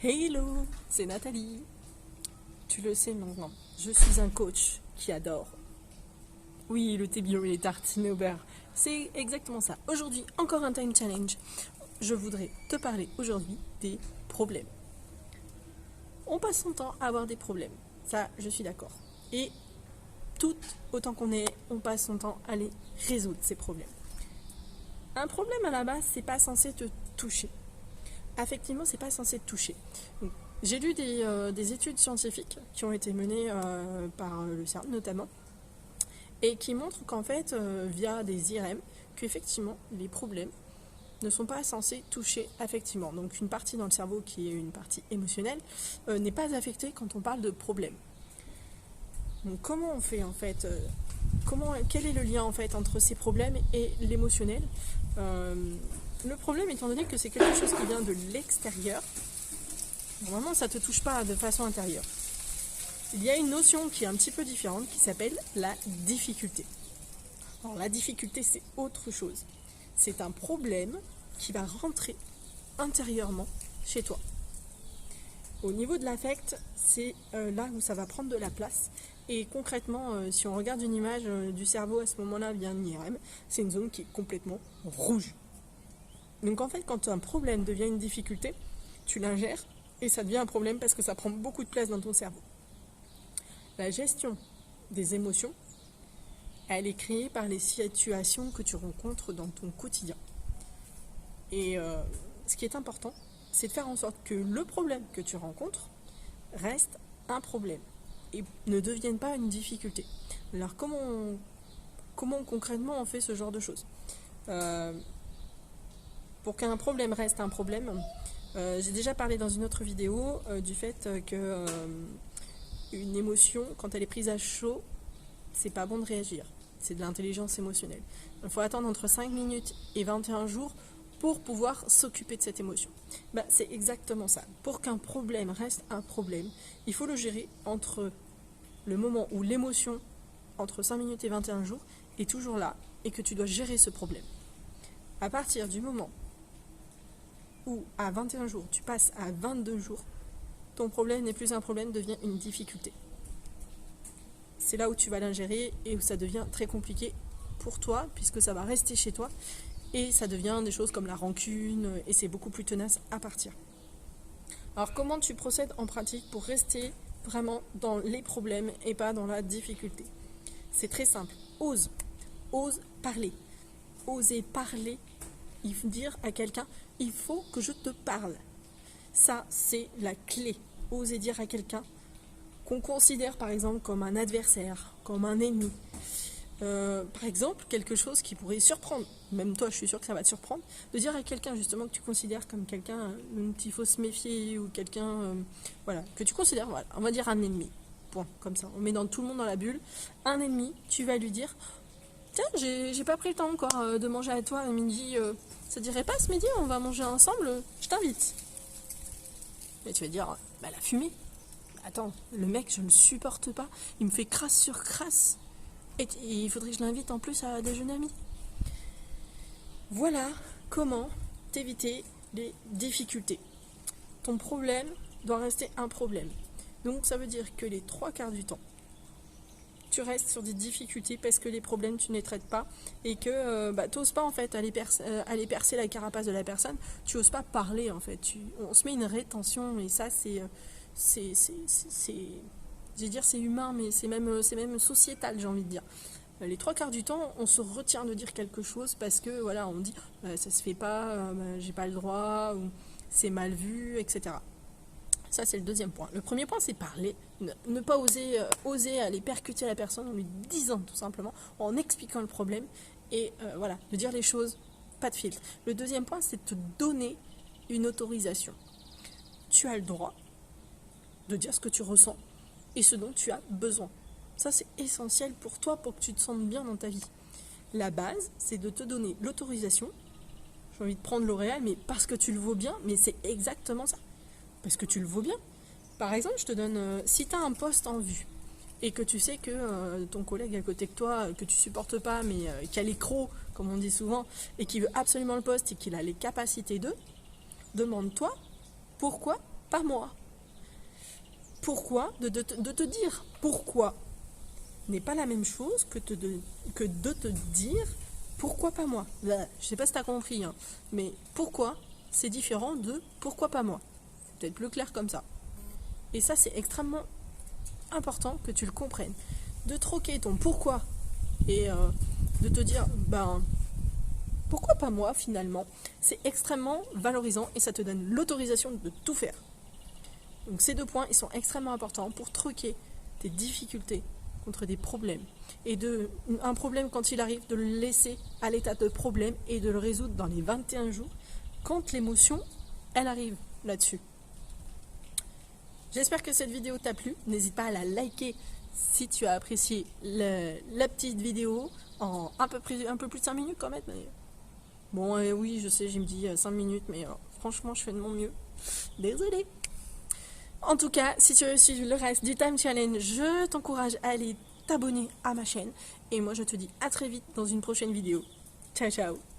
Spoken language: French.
Hello, c'est Nathalie. Tu le sais maintenant, je suis un coach qui adore. Oui, le thé bio et les tartines au beurre, c'est exactement ça. Aujourd'hui, encore un time challenge. Je voudrais te parler aujourd'hui des problèmes. On passe son temps à avoir des problèmes, ça je suis d'accord. Et tout autant qu'on est, on passe son temps à les résoudre, ces problèmes. Un problème à la base, c'est pas censé te toucher. Effectivement, c'est pas censé te toucher. J'ai lu des études scientifiques qui ont été menées par le CERN notamment, et qui montrent qu'en fait, via des IRM, qu'effectivement, les problèmes ne sont pas censés toucher affectivement. Donc une partie dans le cerveau qui est une partie émotionnelle n'est pas affectée quand on parle de problèmes. Donc comment on fait en fait quel est le lien en fait entre ces problèmes et l'émotionnel? Le problème, étant donné que c'est quelque chose qui vient de l'extérieur, normalement ça ne te touche pas de façon intérieure. Il y a une notion qui est un petit peu différente qui s'appelle la difficulté. Alors la difficulté, c'est autre chose. C'est un problème qui va rentrer intérieurement chez toi. Au niveau de l'affect, c'est là où ça va prendre de la place. Et concrètement, si on regarde une image du cerveau à ce moment-là via un IRM, c'est une zone qui est complètement rouge. Donc en fait, quand un problème devient une difficulté, tu l'ingères et ça devient un problème parce que ça prend beaucoup de place dans ton cerveau. La gestion des émotions, elle est créée par les situations que tu rencontres dans ton quotidien. Et ce qui est important, c'est de faire en sorte que le problème que tu rencontres reste un problème et ne devienne pas une difficulté. Alors comment concrètement on fait ce genre de choses? Pour qu'un problème reste un problème, j'ai déjà parlé dans une autre vidéo du fait que une émotion, quand elle est prise à chaud, c'est pas bon de réagir. C'est de l'intelligence émotionnelle. Il faut attendre entre 5 minutes et 21 jours pour pouvoir s'occuper de cette émotion. C'est exactement ça. Pour qu'un problème reste un problème, il faut le gérer entre le moment où l'émotion, entre 5 minutes et 21 jours, est toujours là et que tu dois gérer ce problème. À partir du moment où à 21 jours, tu passes à 22 jours, ton problème n'est plus un problème, devient une difficulté. C'est là où tu vas l'ingérer et où ça devient très compliqué pour toi, puisque ça va rester chez toi, et ça devient des choses comme la rancune, et c'est beaucoup plus tenace à partir. Alors comment tu procèdes en pratique pour rester vraiment dans les problèmes et pas dans la difficulté? C'est très simple, ose parler. Oser parler, dire à quelqu'un, il faut que je te parle. Ça, c'est la clé. Oser dire à quelqu'un qu'on considère par exemple comme un adversaire, comme un ennemi. Par exemple, quelque chose qui pourrait surprendre, même toi je suis sûre que ça va te surprendre, de dire à quelqu'un justement que tu considères comme quelqu'un dont il faut se méfier ou quelqu'un que tu considères, on va dire un ennemi. Point, comme ça, on met tout le monde dans la bulle. Un ennemi, tu vas lui dire, tiens, j'ai pas pris le temps encore de manger à toi à midi, ça dirait pas ce midi, on va manger ensemble, je t'invite. Et tu vas dire, la fumée. Attends, le mec, je ne le supporte pas, il me fait crasse sur crasse. Et il faudrait que je l'invite en plus à déjeuner à midi. Voilà comment t'éviter les difficultés. Ton problème doit rester un problème. Donc ça veut dire que les 3/4 du temps, tu restes sur des difficultés parce que les problèmes tu ne les traites pas et que tu n'oses pas en fait aller percer la carapace de la personne, tu n'oses pas parler en fait, on se met une rétention et ça c'est humain mais c'est même sociétal, j'ai envie de dire. Les 3/4 du temps on se retient de dire quelque chose parce que on dit ça se fait pas, j'ai pas le droit, ou c'est mal vu, etc. Ça, c'est le deuxième point. Le premier point, c'est parler. Ne pas oser aller percuter la personne en lui disant tout simplement, en expliquant le problème. Et de dire les choses, pas de filtre. Le deuxième point, c'est de te donner une autorisation. Tu as le droit de dire ce que tu ressens et ce dont tu as besoin. Ça, c'est essentiel pour toi, pour que tu te sentes bien dans ta vie. La base, c'est de te donner l'autorisation. J'ai envie de prendre L'Oréal, mais parce que tu le vaux bien, mais c'est exactement ça. Parce que tu le vaux bien. Par exemple, je te donne, si tu as un poste en vue et que tu sais que ton collègue à côté de toi, que tu supportes pas, mais qui a les crocs, comme on dit souvent, et qui veut absolument le poste et qu'il a les capacités d'eux, demande-toi pourquoi pas moi? Pourquoi de te dire pourquoi n'est pas la même chose que de te dire pourquoi pas moi. Là, je sais pas si tu as compris, hein, mais pourquoi c'est différent de pourquoi pas moi. C'est peut-être plus clair comme ça. Et ça, c'est extrêmement important que tu le comprennes. De troquer ton pourquoi et de te dire pourquoi pas moi finalement, c'est extrêmement valorisant et ça te donne l'autorisation de tout faire. Donc ces 2 points, ils sont extrêmement importants pour troquer tes difficultés contre des problèmes. Et un problème, quand il arrive, de le laisser à l'état de problème et de le résoudre dans les 21 jours quand l'émotion, elle arrive là-dessus. J'espère que cette vidéo t'a plu. N'hésite pas à la liker si tu as apprécié la petite vidéo en un peu plus de 5 minutes quand même. Bon, oui, je sais, j'ai me dit 5 minutes, mais franchement, je fais de mon mieux. Désolée. En tout cas, si tu veux suivre le reste du Time Challenge, je t'encourage à aller t'abonner à ma chaîne. Et moi, je te dis à très vite dans une prochaine vidéo. Ciao, ciao.